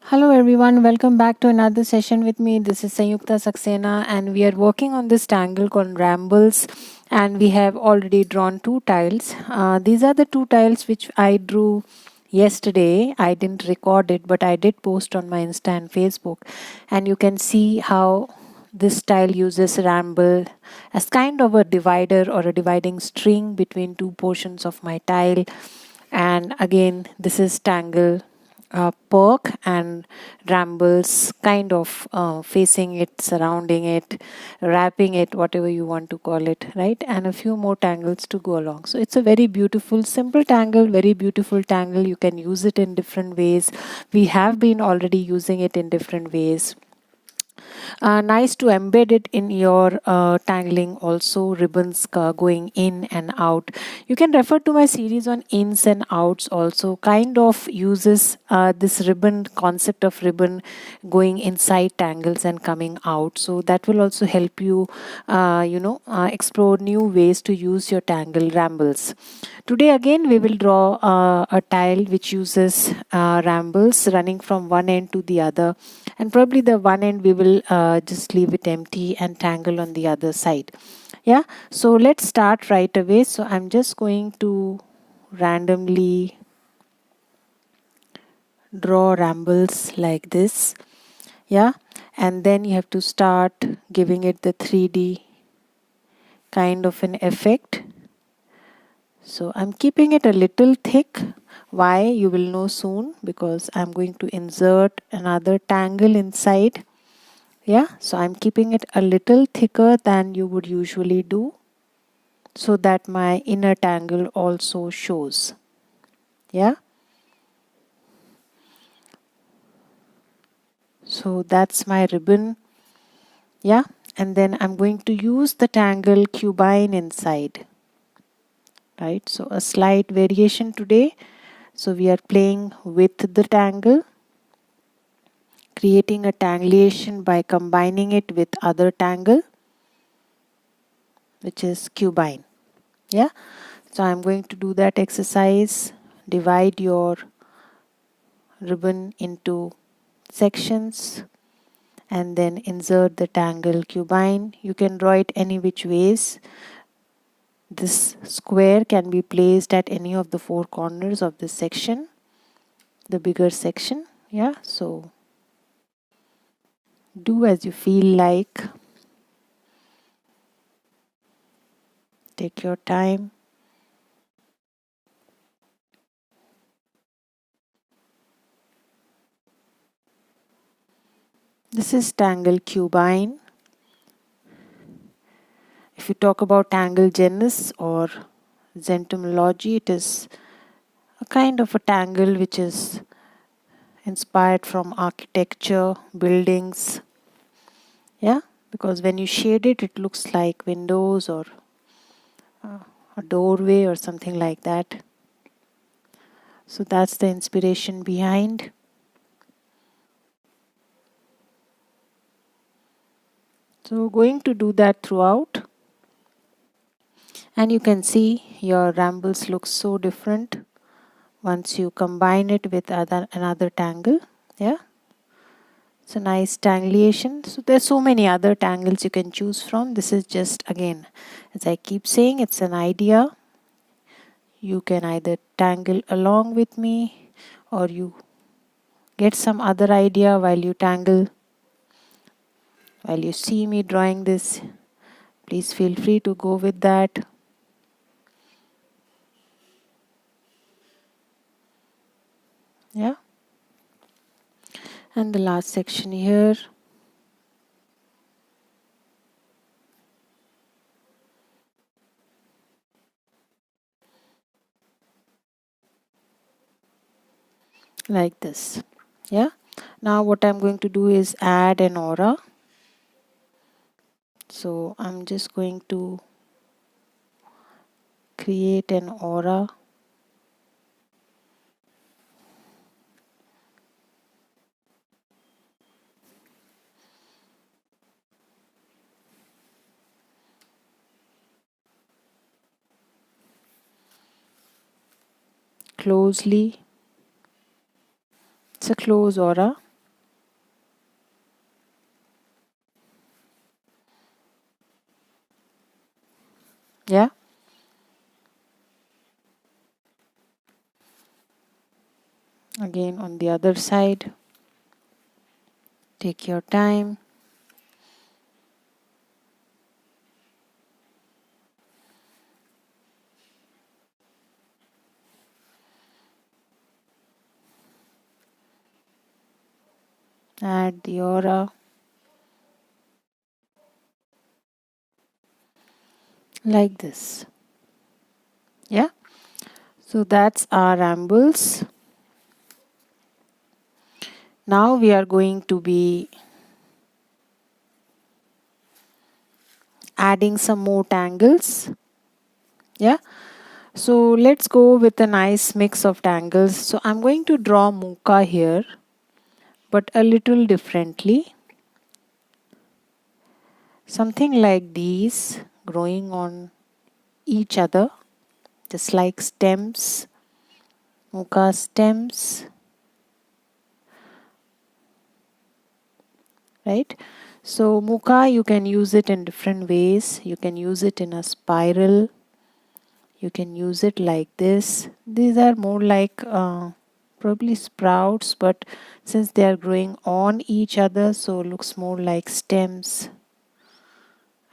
Hello everyone, welcome back to another session with me. This is Sanyukta Saxena and we are working on this tangle called Rambles, and we have already drawn two tiles. These are the two tiles which I drew yesterday. I didn't record it, but I did post on my Insta and Facebook, and you can see how this tile uses ramble as kind of a divider or a dividing string between two portions of my tile. And again, this is tangle perk and rambles kind of facing it, surrounding it, wrapping it, whatever you want to call it, right? And a few more tangles to go along. So it's a very beautiful, simple tangle, very beautiful tangle. You can use it in different ways. We have been already using it in different ways. Nice to embed it in your tangling also, ribbons going in and out. You can refer to my series on ins and outs also, kind of uses this ribbon concept of ribbon going inside tangles and coming out. So that will also help you explore new ways to use your tangle rambles. Today again we will draw a tile which uses rambles running from one end to the other, and probably the one end we will just leave it empty and tangle on the other side. Yeah, so let's start right away. So I'm just going to randomly draw rambles like this. Yeah, and then you have to start giving it the 3D kind of an effect. So I'm keeping it a little thick. Why, you will know soon, because I'm going to insert another tangle inside. Yeah, so I'm keeping it a little thicker than you would usually do, so that my inner tangle also shows. Yeah, so that's my ribbon. Yeah, and then I'm going to use the tangle Cubine inside, right? So a slight variation today. So we are playing with the tangle, creating a tangulation by combining it with other tangle, which is Cubine. Yeah, so I'm going to do that exercise. Divide your ribbon into sections and then insert the tangle Cubine. You can draw it any which ways. This square can be placed at any of the four corners of this section, the bigger section. Yeah, so do as you feel like. Take your time. This is tangle Cubine. If you talk about tangle genus or zentomology, it is a kind of a tangle which is inspired from architecture, buildings. Yeah, because when you shade it, it looks like windows or a doorway or something like that. So that's the inspiration behind. So going to do that throughout, and you can see your rambles look so different once you combine it with another tangle. Yeah, it's a nice tangulation. So there's so many other tangles you can choose from. This is just, again, as I keep saying, it's an idea. You can either tangle along with me, or you get some other idea while you tangle. While you see me drawing this, please feel free to go with that. Yeah, and the last section here. Like this. Yeah, now what I'm going to do is add an aura. So I'm just going to create an aura. Closely. It's a close aura. Again on the other side. Take your time. Add the aura. Like this. Yeah. So that's our rambles. Now we are going to be adding some more tangles. Yeah. So let's go with a nice mix of tangles. So I'm going to draw Moka here, but a little differently. Something like these growing on each other, just like stems, Moka stems, right? So Moka, you can use it in different ways. You can use it in a spiral. You can use it like this. These are more like probably sprouts, but since they are growing on each other, so it looks more like stems.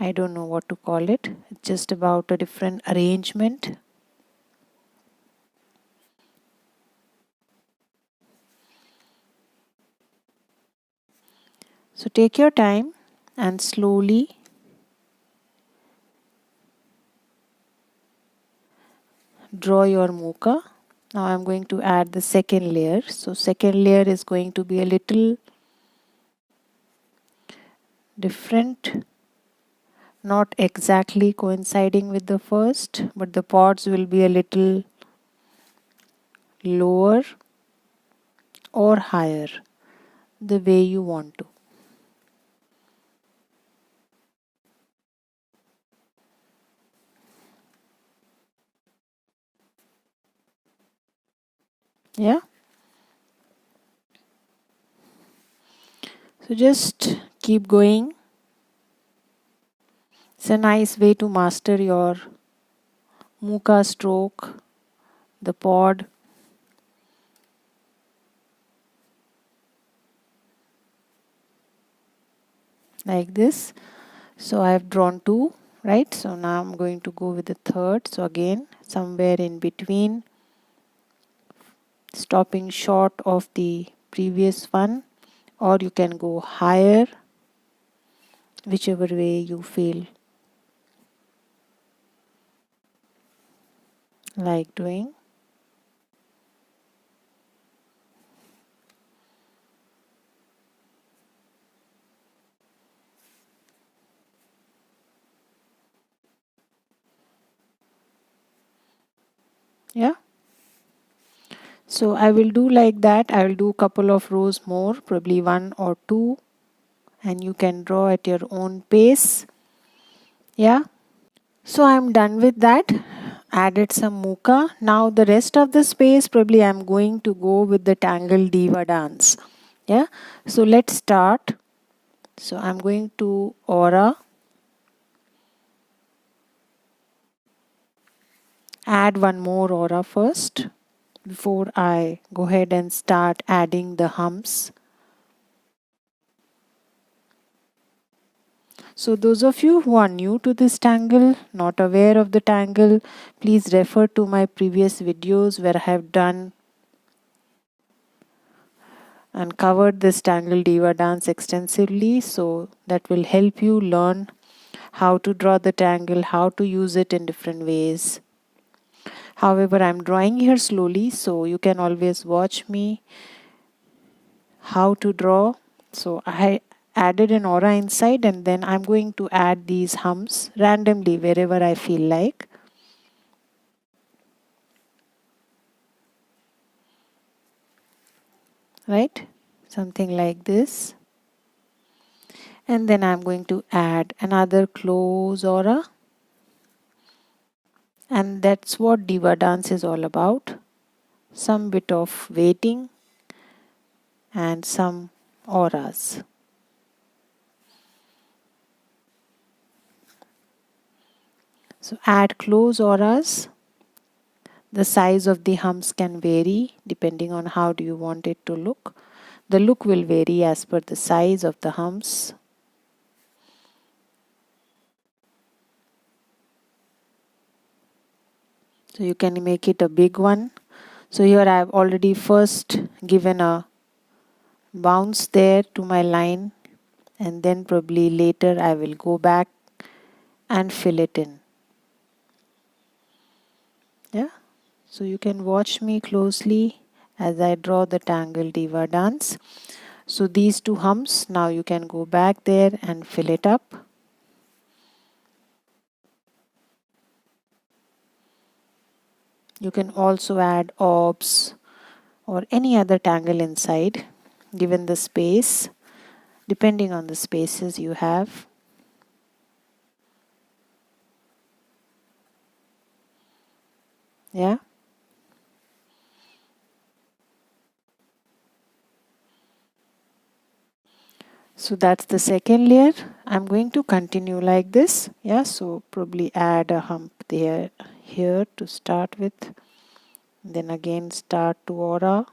I don't know what to call it. It's just about a different arrangement. So take your time and slowly draw your Moka. Now I'm going to add the second layer. So second layer is going to be a little different, not exactly coinciding with the first, but the pods will be a little lower or higher, the way you want to. Yeah. So just keep going. It's a nice way to master your Moka stroke, the pod. Like this. So I have drawn two, right? So now I'm going to go with the third. So again, somewhere in between, stopping short of the previous one, or you can go higher, whichever way you feel like doing. Yeah. So I will do like that. I will do a couple of rows more, probably one or two, and you can draw at your own pace. Yeah. So I'm done with that. Added some Moka. Now the rest of the space, probably I'm going to go with the Tangle Diva dance. Yeah. So let's start. So I'm going to aura. Add one more aura first before I go ahead and start adding the humps. So those of you who are new to this tangle, not aware of the tangle, please refer to my previous videos where I have done and covered this Tangle Diva dance extensively. So that will help you learn how to draw the tangle, how to use it in different ways. However, I'm drawing here slowly, so you can always watch me how to draw. So I added an aura inside, and then I'm going to add these humps randomly wherever I feel like. Right? Something like this. And then I'm going to add another close aura. And that's what Diva dance is all about. Some bit of waiting and some auras. So add close auras. The size of the humps can vary depending on how do you want it to look. The look will vary as per the size of the humps. So you can make it a big one. So here I have already first given a bounce there to my line, and then probably later I will go back and fill it in. Yeah, so you can watch me closely as I draw the Tangle Diva dance. So these two humps, now you can go back there and fill it up. You can also add orbs or any other tangle inside given the space, depending on the spaces you have. Yeah. So that's the second layer. I'm going to continue like this. Yeah, so probably add a hump there here to start with. Then again start to aura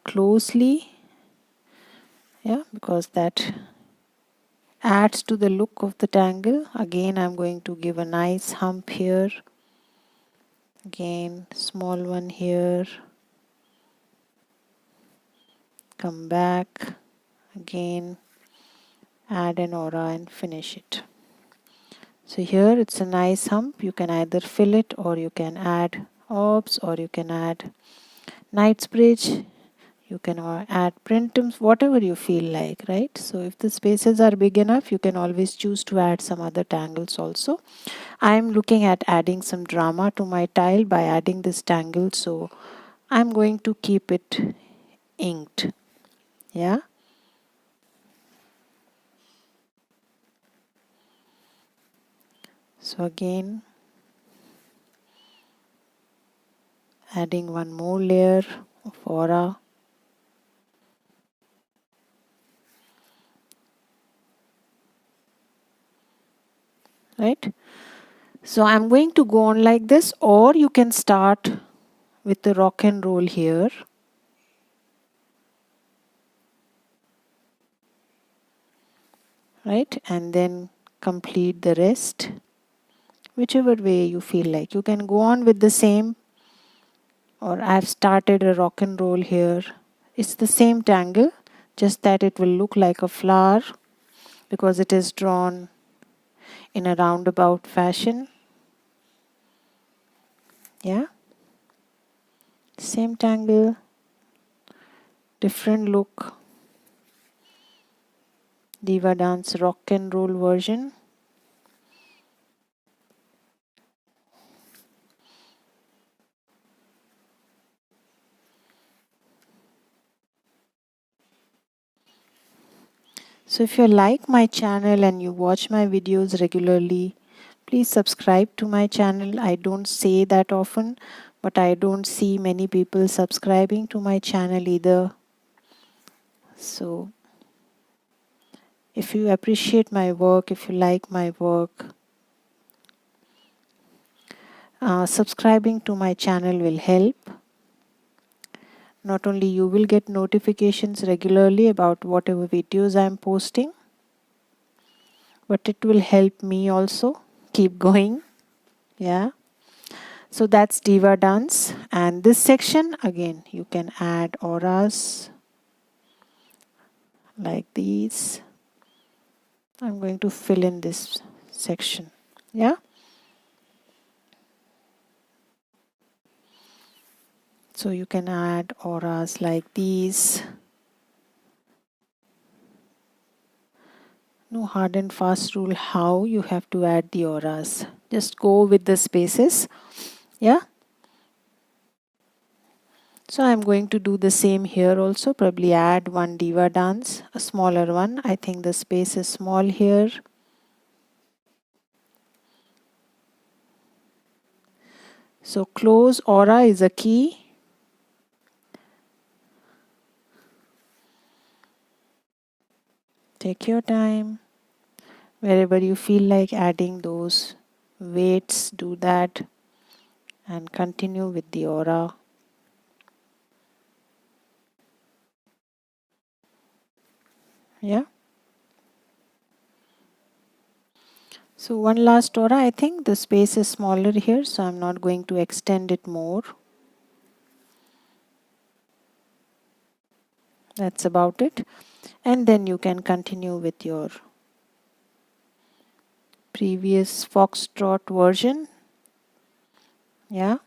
closely. Yeah, because that adds to the look of the tangle. Again, I'm going to give a nice hump here. Again, small one here. Come back. Again, add an aura and finish it. So here it's a nice hump. You can either fill it or you can add orbs or you can add Knightsbridge. You can add printums, whatever you feel like, right? So if the spaces are big enough, you can always choose to add some other tangles also. I'm looking at adding some drama to my tile by adding this tangle, so I'm going to keep it inked. Yeah. So again, adding one more layer of aura. Right? So I'm going to go on like this, or you can start with the rock and roll here. Right? And then complete the rest. Whichever way you feel like. You can go on with the same, or I've started a rock and roll here. It's the same tangle, just that it will look like a flower because it is drawn in a roundabout fashion. Yeah. Same tangle, different look. Diva dance rock and roll version. So if you like my channel and you watch my videos regularly, please subscribe to my channel. I don't say that often, but I don't see many people subscribing to my channel either. So if you appreciate my work, if you like my work, subscribing to my channel will help. Not only you will get notifications regularly about whatever videos I am posting, but it will help me also keep going. Yeah. So that's Diva dance, and this section again you can add auras like these. I'm going to fill in this section. Yeah. So you can add auras like these. No hard and fast rule how you have to add the auras. Just go with the spaces. Yeah. So I'm going to do the same here also. Probably add one Diva dance, a smaller one. I think the space is small here. So close aura is a key. Take your time. Wherever you feel like adding those weights, do that and continue with the aura. Yeah. So one last aura. I think the space is smaller here, so I'm not going to extend it more. That's about it. And then you can continue with your previous foxtrot version. Yeah.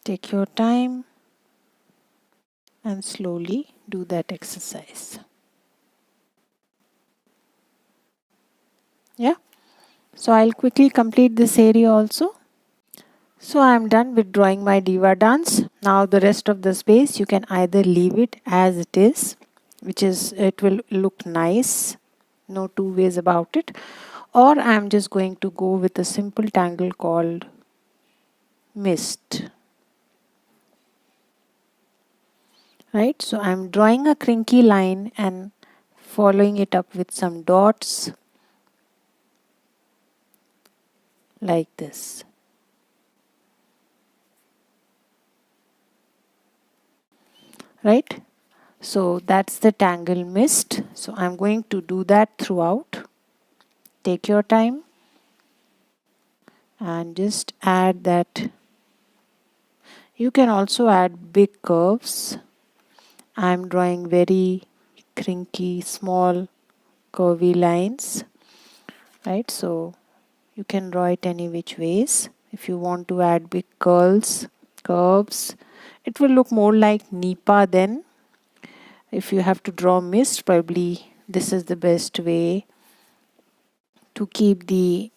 Take your time and slowly do that exercise. Yeah. So I'll quickly complete this area also. So I'm done with drawing my diva dance. Now the rest of the space you can either leave it as it is, which is it will look nice, no two ways about it, or I'm just going to go with a simple tangle called mist. Right, so I'm drawing a crinkly line and following it up with some dots like this. Right, so that's the tangle mist. So I'm going to do that throughout. Take your time and just add that. You can also add big curves. I'm drawing very crinkly, small, curvy lines. Right, so you can draw it any which ways. If you want to add big curves, it will look more like Nipa then. If you have to draw mist, probably this is the best way to keep the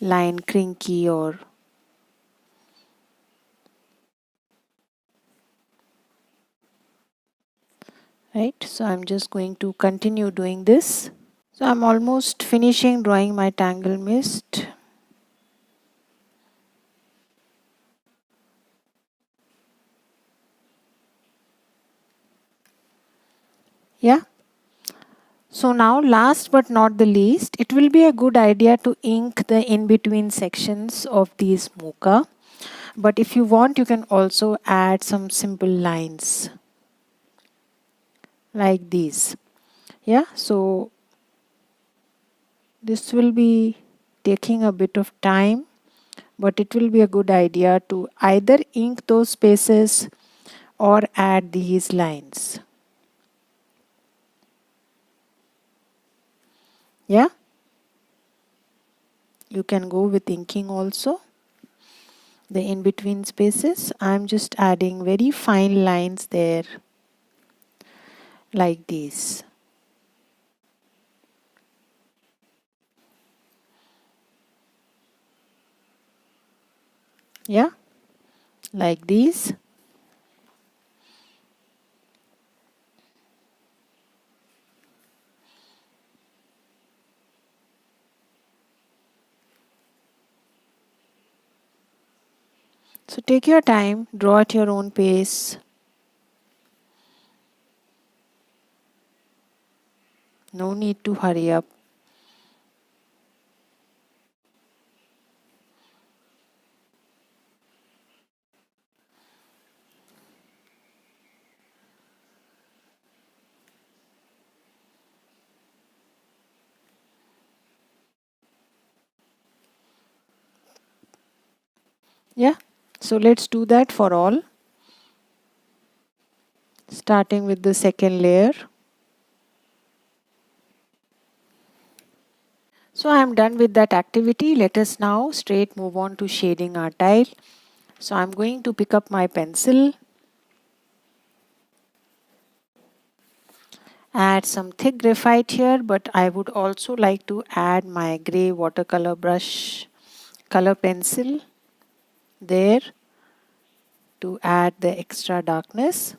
line crinkly or right. So I'm just going to continue doing this. So I'm almost finishing drawing my tangle mist. Yeah. So now last but not the least, it will be a good idea to ink the in-between sections of these Moka. But if you want, you can also add some simple lines like these. Yeah, so this will be taking a bit of time, but it will be a good idea to either ink those spaces or add these lines. Yeah, you can go with inking also. The in between spaces, I'm just adding very fine lines there like these. Yeah, like these. So take your time, draw at your own pace. No need to hurry up. Yeah, so let's do that for all. Starting with the second layer. So I am done with that activity. Let us now straight move on to shading our tile. So I'm going to pick up my pencil, add some thick graphite here, but I would also like to add my gray watercolor brush color pencil there to add the extra darkness.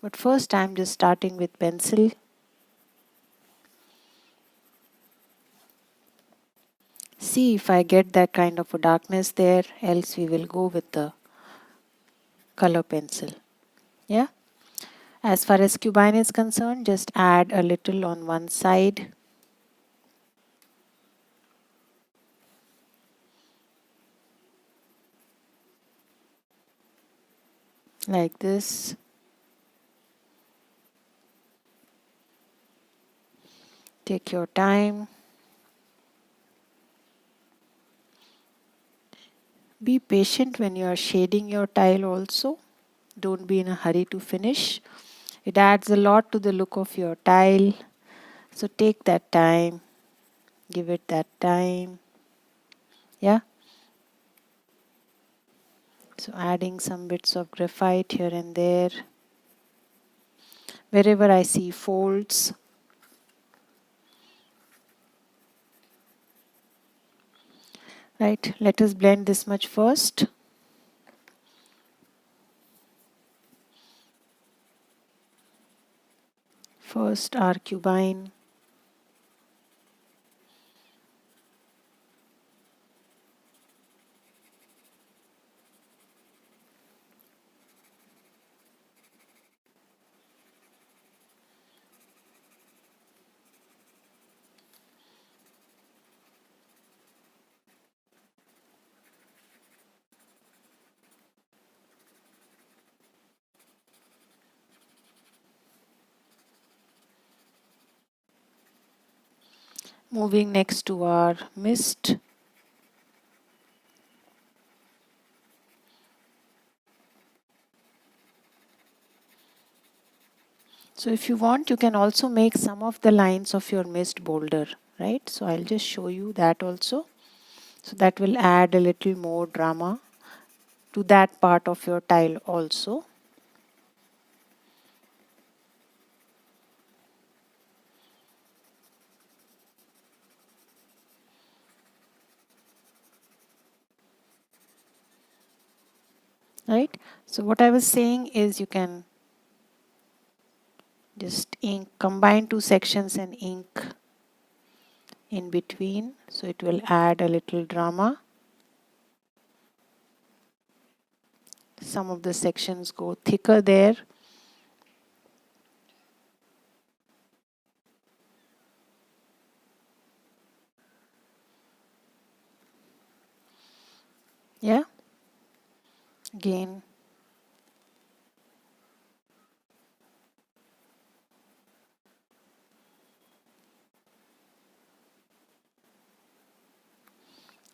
But first I'm just starting with pencil. See if I get that kind of a darkness there, else we will go with the color pencil. Yeah. As far as Cubine is concerned, just add a little on one side. Like this. Take your time. Be patient when you are shading your tile also. Don't be in a hurry to finish. It adds a lot to the look of your tile. So take that time. Give it that time. Yeah. So adding some bits of graphite here and there. Wherever I see folds. Right. Let us blend this much first. First our Cubine. Moving next to our mist. So if you want, you can also make some of the lines of your mist bolder, right? So I'll just show you that also. So that will add a little more drama to that part of your tile also. Right? So what I was saying is you can just combine two sections and ink in between. So it will add a little drama. Some of the sections go thicker there. Yeah. Again.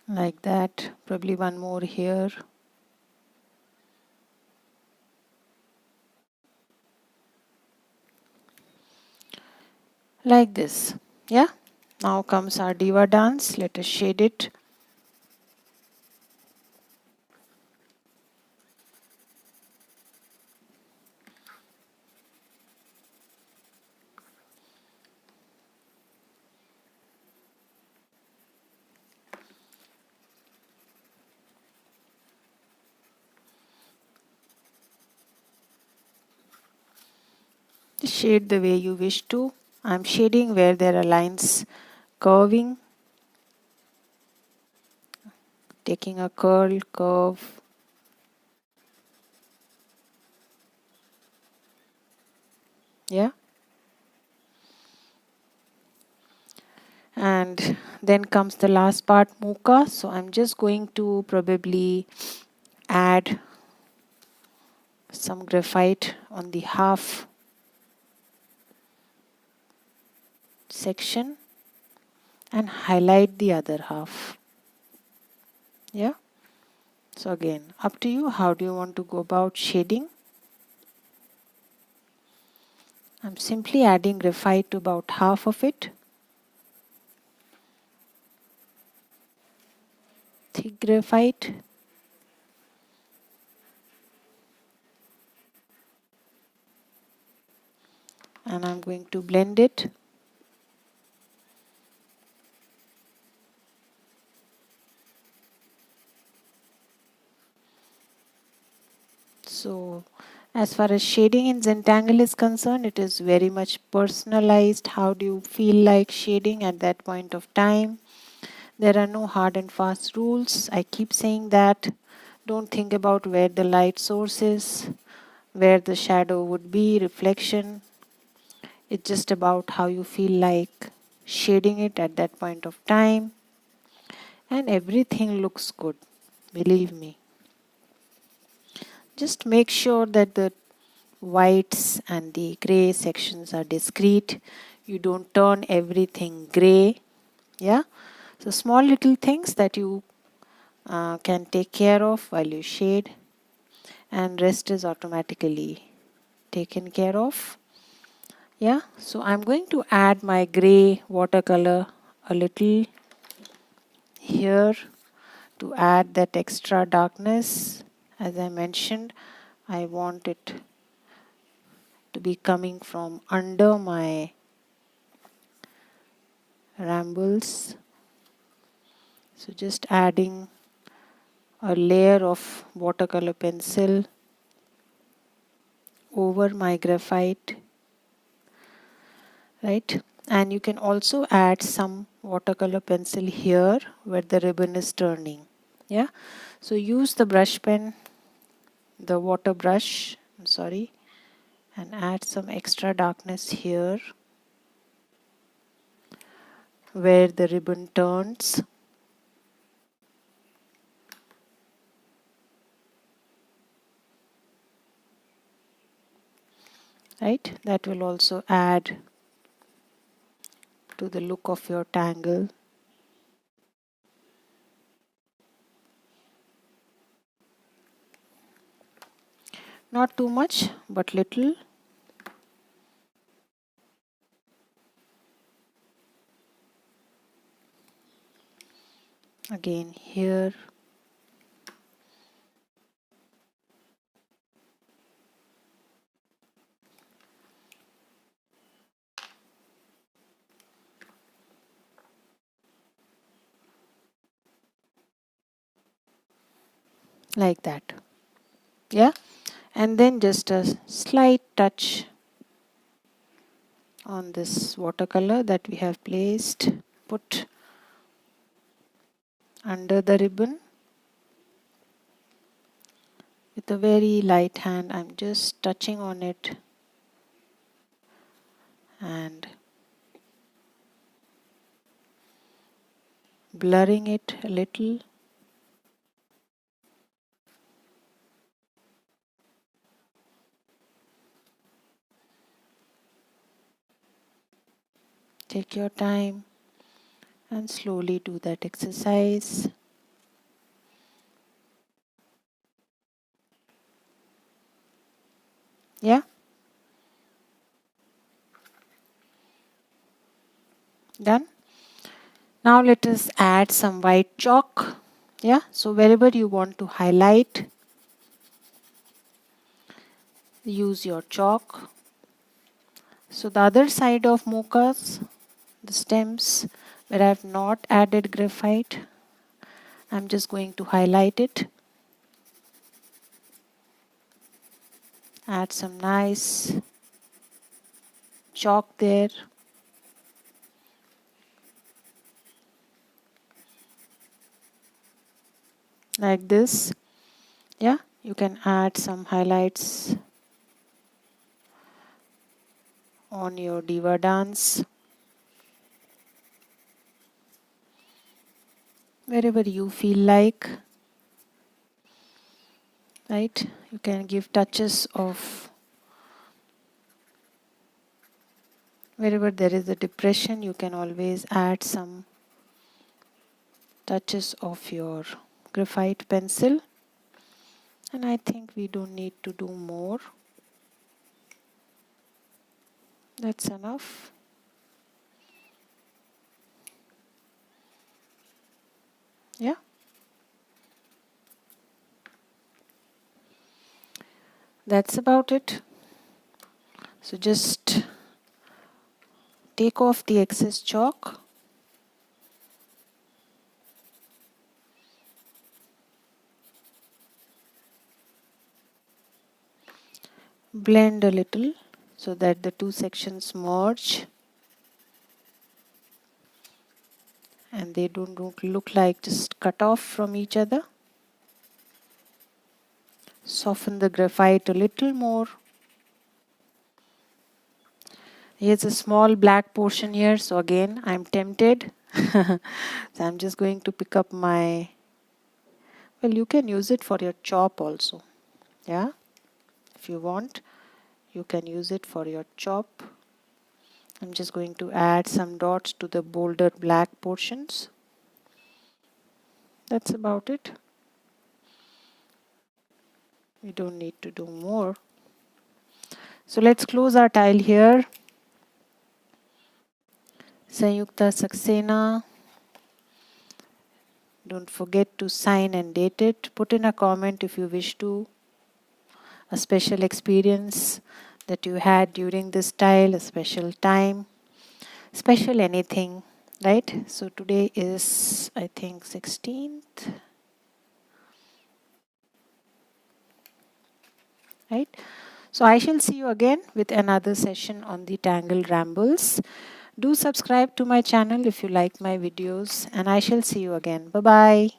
Like that. Probably one more here. Like this. Yeah. Now comes our Diva dance. Let us shade it. Shade the way you wish to. I'm shading where there are lines curving, taking a curve. Yeah. And then comes the last part, Moka. So I'm just going to probably add some graphite on the half section and highlight the other half. Yeah. So again, up to you. How do you want to go about shading? I'm simply adding graphite to about half of it. Thick graphite. And I'm going to blend it. So as far as shading in Zentangle is concerned, it is very much personalized. How do you feel like shading at that point of time? There are no hard and fast rules. I keep saying that. Don't think about where the light source is, where the shadow would be, reflection. It's just about how you feel like shading it at that point of time. And everything looks good, believe me. Just make sure that the whites and the gray sections are discrete. You don't turn everything gray. Yeah, so small little things that you can take care of while you shade, and rest is automatically taken care of. Yeah, so I'm going to add my gray watercolor a little here to add that extra darkness. As I mentioned, I want it to be coming from under my rambles. So just adding a layer of watercolor pencil over my graphite, right? And you can also add some watercolor pencil here where the ribbon is turning. Yeah, so use the brush pen, the water brush, I'm sorry, and add some extra darkness here where the ribbon turns. Right, that will also add to the look of your tangle. Not too much, but little. Again here. Like that. Yeah, and then just a slight touch on this watercolor that we have placed, put under the ribbon. With a very light hand, I'm just touching on it and blurring it a little. Take your time and slowly do that exercise. Yeah, done. Now let us add some white chalk. Yeah, so wherever you want to highlight, use your chalk. So the other side of mochas, the stems where I have not added graphite, I'm just going to highlight it. Add some nice chalk there. Like this. Yeah, you can add some highlights on your Diva dance. Wherever you feel like. Right? You can give touches of wherever there is a depression, you can always add some touches of your graphite pencil. And I think we don't need to do more. That's enough. Yeah. That's about it. So just take off the excess chalk. Blend a little so that the two sections merge and they don't look like just cut off from each other. Soften the graphite a little more. Here's a small black portion here, so again I'm tempted. So I'm just going to pick up my, well, you can use it for your chop also. Yeah, if you want, you can use it for your chop. I'm just going to add some dots to the bolder black portions. That's about it. We don't need to do more. So let's close our tile here. Sanyukta Saxena. Don't forget to sign and date it. Put in a comment if you wish to. A special experience that you had during this tile, a special time, special anything, right? So today is, I think, 16th, right? So I shall see you again with another session on the Tangle Rambles. Do subscribe to my channel if you like my videos, and I shall see you again. Bye-bye.